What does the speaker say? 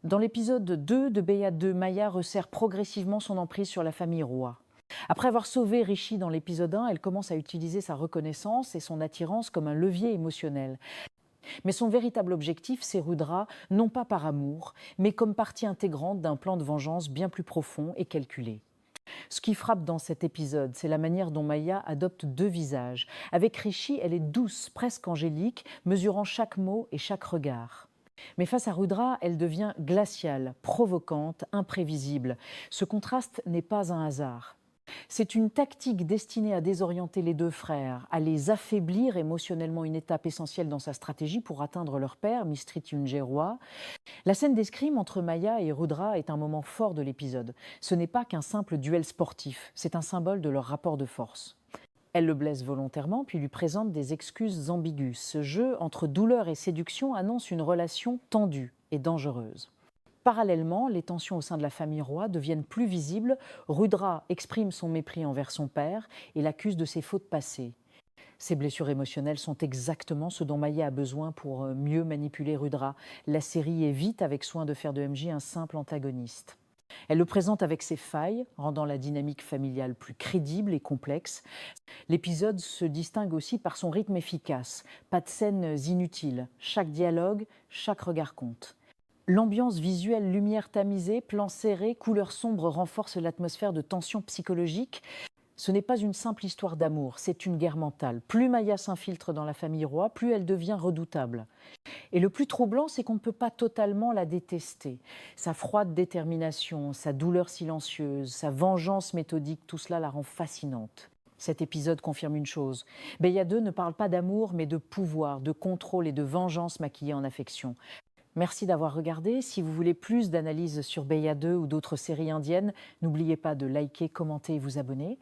Dans l'épisode 2 de Beya 2, Maya resserre progressivement son emprise sur la famille Roy. Après avoir sauvé Rishi dans l'épisode 1, elle commence à utiliser sa reconnaissance et son attirance comme un levier émotionnel. Mais son véritable objectif, c'est Rudra, non pas par amour, mais comme partie intégrante d'un plan de vengeance bien plus profond et calculé. Ce qui frappe dans cet épisode, c'est la manière dont Maya adopte deux visages. Avec Rishi, elle est douce, presque angélique, mesurant chaque mot et chaque regard. Mais face à Rudra, elle devient glaciale, provocante, imprévisible. Ce contraste n'est pas un hasard. C'est une tactique destinée à désorienter les deux frères, à les affaiblir émotionnellement, une étape essentielle dans sa stratégie pour atteindre leur père, Mistrytunjay Roy. La scène d'escrime entre Maya et Rudra est un moment fort de l'épisode. Ce n'est pas qu'un simple duel sportif, c'est un symbole de leur rapport de force. Elle le blesse volontairement, puis lui présente des excuses ambiguës. Ce jeu entre douleur et séduction annonce une relation tendue et dangereuse. Parallèlement, les tensions au sein de la famille Roy deviennent plus visibles. Rudra exprime son mépris envers son père et l'accuse de ses fautes passées. Ces blessures émotionnelles sont exactement ce dont Maya a besoin pour mieux manipuler Rudra. La série évite avec soin de faire de MJ un simple antagoniste. Elle le présente avec ses failles, rendant la dynamique familiale plus crédible et complexe. L'épisode se distingue aussi par son rythme efficace. Pas de scènes inutiles. Chaque dialogue, chaque regard compte. L'ambiance visuelle, lumière tamisée, plans serrés, couleurs sombres renforcent l'atmosphère de tension psychologique. Ce n'est pas une simple histoire d'amour, c'est une guerre mentale. Plus Maya s'infiltre dans la famille Roy, plus elle devient redoutable. Et le plus troublant, c'est qu'on ne peut pas totalement la détester. Sa froide détermination, sa douleur silencieuse, sa vengeance méthodique, tout cela la rend fascinante. Cet épisode confirme une chose. Beya 2 ne parle pas d'amour, mais de pouvoir, de contrôle et de vengeance maquillée en affection. Merci d'avoir regardé. Si vous voulez plus d'analyses sur Beya 2 ou d'autres séries indiennes, n'oubliez pas de liker, commenter et vous abonner.